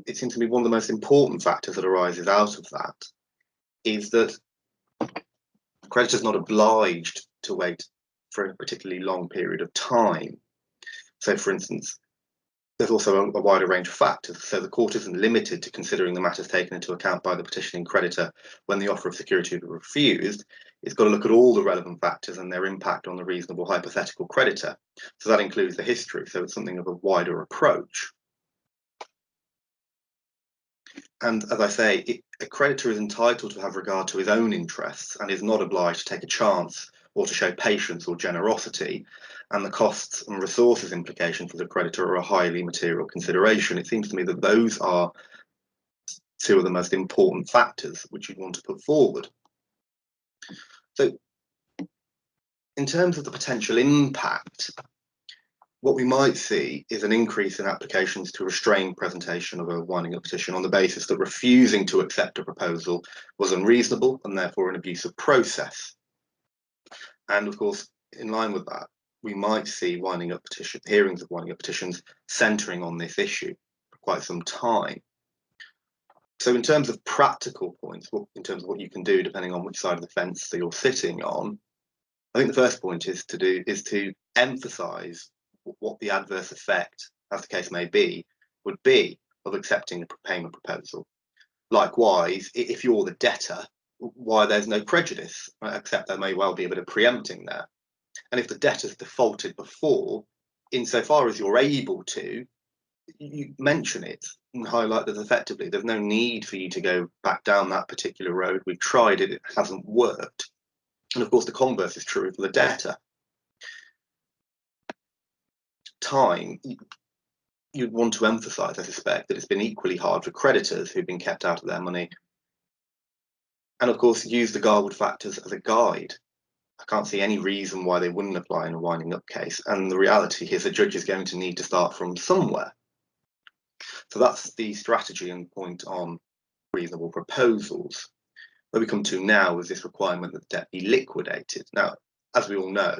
it seems to me one of the most important factors that arises out of that is that the creditor is not obliged to wait for a particularly long period of time. So, for instance, there's also a wider range of factors. So the court isn't limited to considering the matters taken into account by the petitioning creditor when the offer of security is refused. It's got to look at all the relevant factors and their impact on the reasonable hypothetical creditor. So that includes the history. So it's something of a wider approach. And as I say, a creditor is entitled to have regard to his own interests and is not obliged to take a chance or to show patience or generosity. And the costs and resources implications for the creditor are a highly material consideration. It seems to me that those are two of the most important factors which you'd want to put forward. So in terms of the potential impact, what we might see is an increase in applications to restrain presentation of a winding up petition on the basis that refusing to accept a proposal was unreasonable and therefore an abuse of process. And of course, in line with that, we might see hearings of winding up petitions centering on this issue for quite some time. So in terms of practical points, in terms of what you can do depending on which side of the fence that you're sitting on, I think the first point is to emphasise what the adverse effect, as the case may be, would be of accepting a payment proposal. Likewise, if you're the debtor, why there's no prejudice, except there may well be a bit of preempting there. And if the debtor's defaulted before, insofar as you're able to, you mention it and highlight that effectively there's no need for you to go back down that particular road. We've tried it, it hasn't worked. And of course, the converse is true for the debtor. Time, you'd want to emphasise, I suspect, that it's been equally hard for creditors who've been kept out of their money. And of course, use the garbled factors as a guide. I can't see any reason why they wouldn't apply in a winding up case. And the reality is the judge is going to need to start from somewhere. So that's the strategy and point on reasonable proposals. Where we come to now is this requirement that the debt be liquidated. Now, as we all know,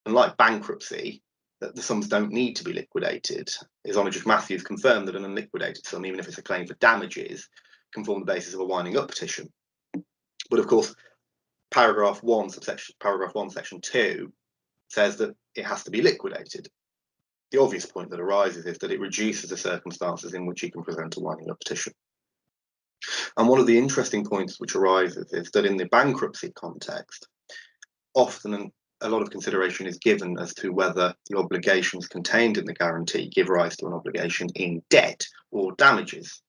unlike bankruptcy, that the sums don't need to be liquidated. His Honour Judge Matthews confirmed that an unliquidated sum, even if it's a claim for damages, can form the basis of a winding up petition. But of course, paragraph 1, section 2 says that it has to be liquidated. The obvious point that arises is that it reduces the circumstances in which you can present a winding up petition. And one of the interesting points which arises is that in the bankruptcy context, often a lot of consideration is given as to whether the obligations contained in the guarantee give rise to an obligation in debt or damages.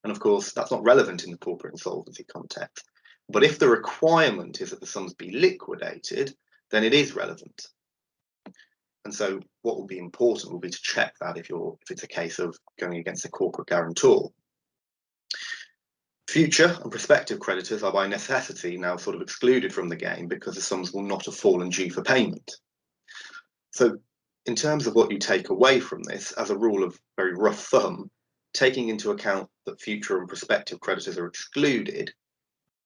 And of course, that's not relevant in the corporate insolvency context. But if the requirement is that the sums be liquidated, then it is relevant. And so what will be important will be to check that if it's a case of going against a corporate guarantor. Future and prospective creditors are by necessity now sort of excluded from the game because the sums will not have fallen due for payment. So in terms of what you take away from this, as a rule of very rough thumb, taking into account that future and prospective creditors are excluded,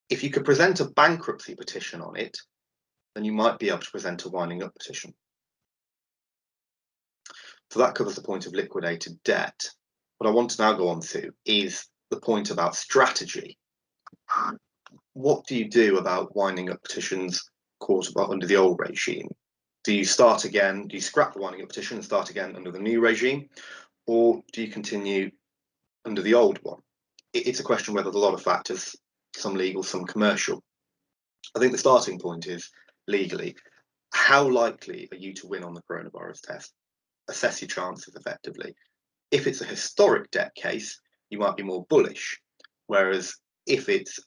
if you could present a bankruptcy petition on it, then you might be able to present a winding up petition. So that covers the point of liquidated debt. What I want to now go on to is the point about strategy. What do you do about winding up petitions under the old regime? Do you start again? Do you scrap the winding up petition and start again under the new regime? Or do you continue under the old one? It's a question where there's a lot of factors, some legal, some commercial. I think the starting point is legally. How likely are you to win on the coronavirus test? Assess your chances effectively. If it's a historic debt case, you might be more bullish. Whereas if it's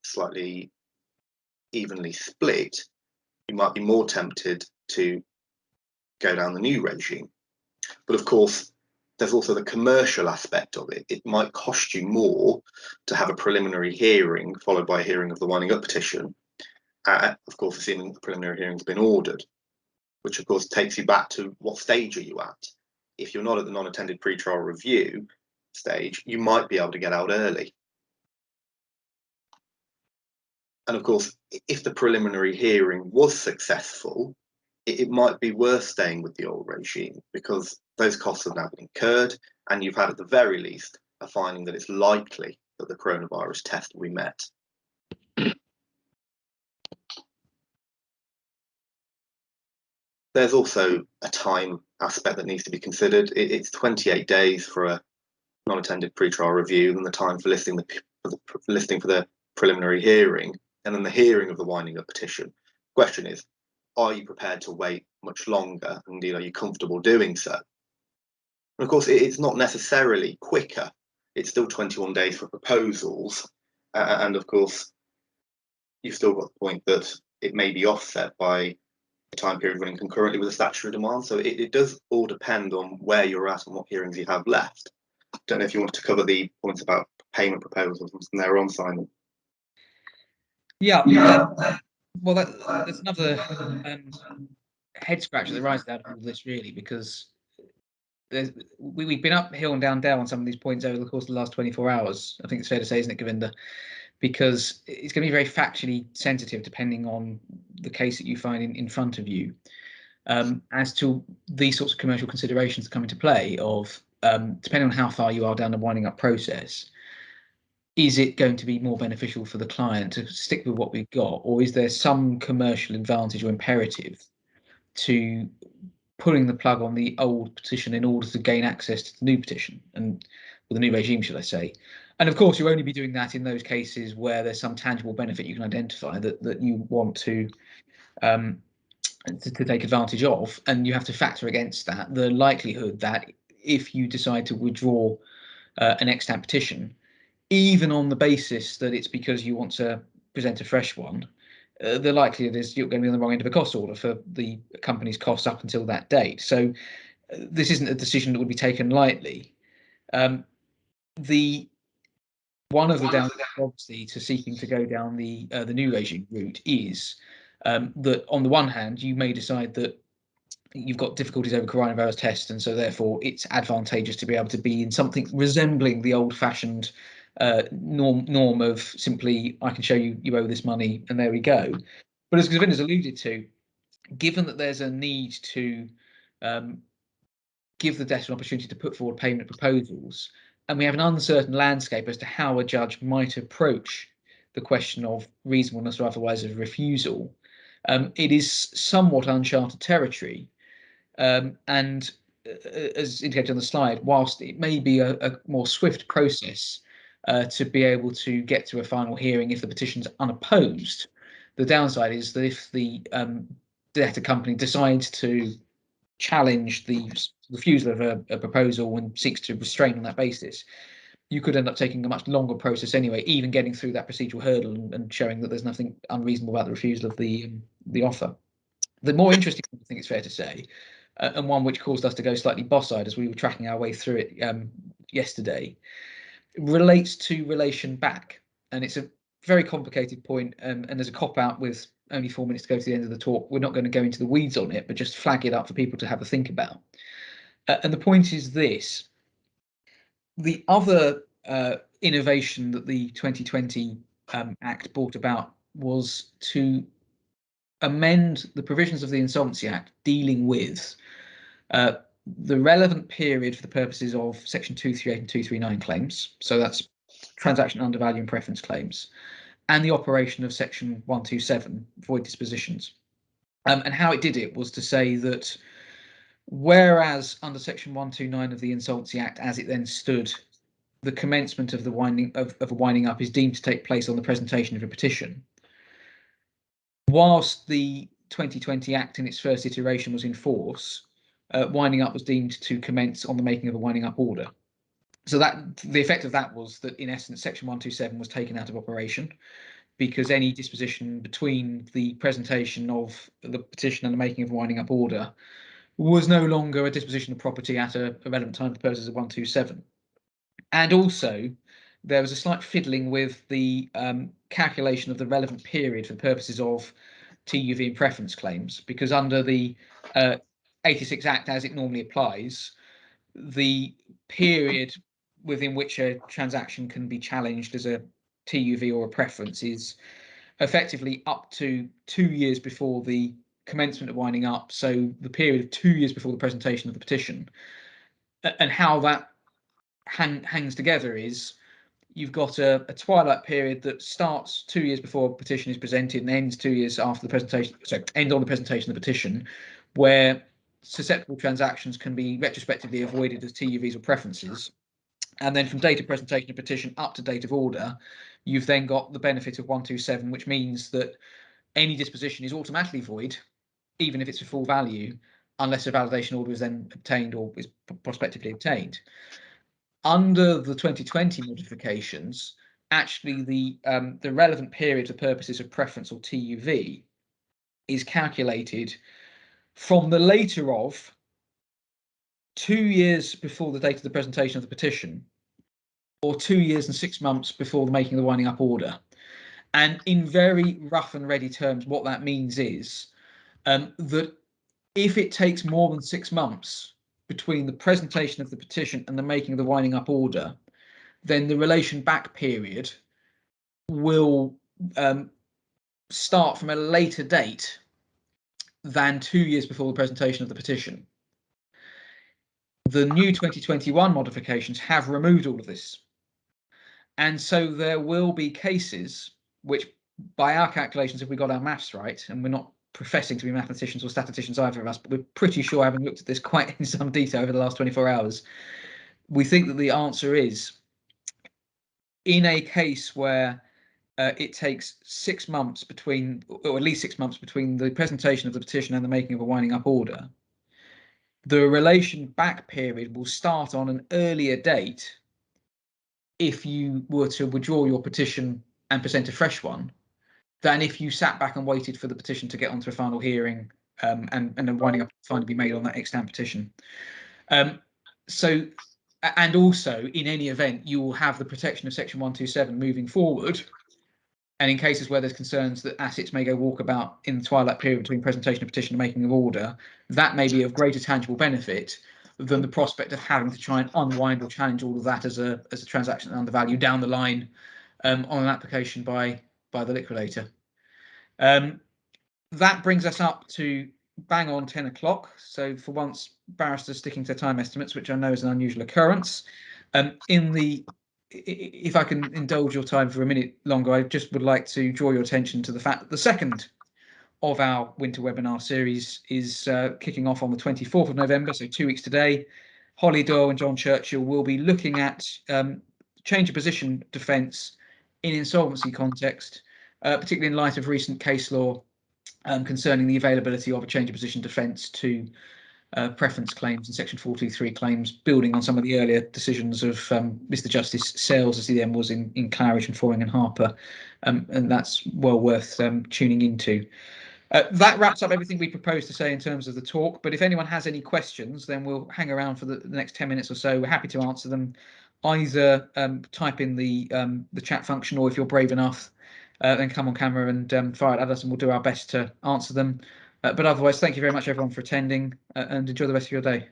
slightly evenly split, you might be more tempted to go down the new regime. But of course, there's also the commercial aspect of it. It might cost you more to have a preliminary hearing followed by a hearing of the winding up petition, of course, assuming the preliminary hearing has been ordered, which of course takes you back to what stage are you at. If you're not at the non-attended pre-trial review stage, you might be able to get out early. And of course, if the preliminary hearing was successful, it might be worth staying with the old regime because those costs have now been incurred and you've had at the very least a finding that it's likely that the coronavirus test will be met. There's also a time aspect that needs to be considered. It's 28 days for a non-attended pre-trial review and the time for listing for the preliminary hearing and then the hearing of the winding up petition. The question is, are you prepared to wait much longer? Indeed, are you comfortable doing so? And of course, it's not necessarily quicker. It's still 21 days for proposals. And of course, you've still got the point that it may be offset by a time period running concurrently with a statutory demand. So it does all depend on where you're at and what hearings you have left. I don't know if you want to cover the points about payment proposals from there on, Simon. Yeah. Well, that's another head scratcher that arises out of all this, really, because we've been uphill and down on some of these points over the course of the last 24 hours. I think it's fair to say, isn't it, Govinder? Because it's going to be very factually sensitive depending on the case that you find in front of you, as to these sorts of commercial considerations that come into play of, depending on how far you are down the winding up process, is it going to be more beneficial for the client to stick with what we've got, or is there some commercial advantage or imperative to pulling the plug on the old petition in order to gain access to the new petition and the new regime, should I say? And of course, you'll only be doing that in those cases where there's some tangible benefit you can identify that you want to take advantage of, and you have to factor against that the likelihood that if you decide to withdraw an extant petition, even on the basis that it's because you want to present a fresh one, the likelihood is you're going to be on the wrong end of a cost order for the company's costs up until that date. So this isn't a decision that would be taken lightly. One of the downsides, obviously, to seeking to go down the new regime route is that on the one hand, you may decide that you've got difficulties over coronavirus tests, and so therefore it's advantageous to be able to be in something resembling the old-fashioned norm of simply, I can show you you owe this money, and there we go. But as Govinder's alluded to, given that there's a need to give the debtor an opportunity to put forward payment proposals, and we have an uncertain landscape as to how a judge might approach the question of reasonableness or otherwise of refusal, it is somewhat uncharted territory. And as indicated on the slide, whilst it may be a more swift process to be able to get to a final hearing if the petition's unopposed, the downside is that if the debtor company decides to challenge the refusal of a proposal and seeks to restrain on that basis, you could end up taking a much longer process anyway, even getting through that procedural hurdle and showing that there's nothing unreasonable about the refusal of the offer. The more interesting thing, I think it's fair to say, and one which caused us to go slightly boss-eyed as we were tracking our way through it yesterday, relates to relation back. And it's a very complicated point, and there's a cop-out with only 4 minutes to go to the end of the talk. We're not going to go into the weeds on it, but just flag it up for people to have a think about. And the point is this: the other innovation that the 2020 Act brought about was to amend the provisions of the Insolvency Act dealing with the relevant period for the purposes of Section 238 and 239 claims. So that's transaction undervalue and preference claims, and the operation of Section 127, void dispositions. And how it did it was to say that whereas under Section 129 of the Insolvency Act, as it then stood, the commencement of the winding up is deemed to take place on the presentation of a petition, whilst the 2020 Act in its first iteration was in force, winding up was deemed to commence on the making of a winding up order. So that the effect of that was that, in essence, Section 127 was taken out of operation, because any disposition between the presentation of the petition and the making of a winding up order was no longer a disposition of property at a relevant time for purposes of 127. And also, there was a slight fiddling with the calculation of the relevant period for the purposes of TUV and preference claims, because under the 86 Act, as it normally applies, the period within which a transaction can be challenged as a TUV or a preference is effectively up to 2 years before the commencement of winding up, so the period of 2 years before the presentation of the petition. And how that hangs together is you've got a twilight period that starts 2 years before a petition is presented and ends 2 years after the presentation, so end on the presentation of the petition, where susceptible transactions can be retrospectively avoided as TUVs or preferences. And then from date of presentation of petition up to date of order, you've then got the benefit of 127, which means that any disposition is automatically void, even if it's a full value, unless a validation order is then obtained or is prospectively obtained. Under the 2020 modifications, actually the relevant period for purposes of preference or TUV is calculated from the later of 2 years before the date of the presentation of the petition, or 2 years and 6 months before the making of the winding up order. And in very rough and ready terms, what that means is that if it takes more than 6 months between the presentation of the petition and the making of the winding up order, then the relation back period will start from a later date than 2 years before the presentation of the petition. The new 2021 modifications have removed all of this. And so there will be cases which, by our calculations, if we got our maths right, and we're not professing to be mathematicians or statisticians either of us, but we're pretty sure, having looked at this quite in some detail over the last 24 hours, we think that the answer is, in a case where it takes 6 months between, or at least 6 months between the presentation of the petition and the making of a winding up order, The relation back period will start on an earlier date if you were to withdraw your petition and present a fresh one, than if you sat back and waited for the petition to get onto a final hearing and then winding up fine to be made on that extant petition. And also, in any event, you will have the protection of Section 127 moving forward. And in cases where there's concerns that assets may go walkabout in the twilight period between presentation of petition and making of order, that may be of greater tangible benefit than the prospect of having to try and unwind or challenge all of that as a transaction under value down the line on an application by the liquidator. That brings us up to bang on 10 o'clock. So for once, barristers sticking to time estimates, which I know is an unusual occurrence. If I can indulge your time for a minute longer, I just would like to draw your attention to the fact that the second of our winter webinar series is kicking off on the 24th of November, so 2 weeks today. Holly Doyle and John Churchill will be looking at change of position defence in insolvency context, particularly in light of recent case law concerning the availability of a change of position defence to preference claims and Section 423 claims, building on some of the earlier decisions of Mr. Justice Sales, as he then was in Claridge and Foring and Harper, and that's well worth tuning into. That wraps up everything we propose to say in terms of the talk, but if anyone has any questions, then we'll hang around for the next 10 minutes or so. We're happy to answer them. Either type in the chat function, or if you're brave enough, then come on camera and fire it at us, and we'll do our best to answer them. But otherwise, thank you very much, everyone, for attending, and enjoy the rest of your day.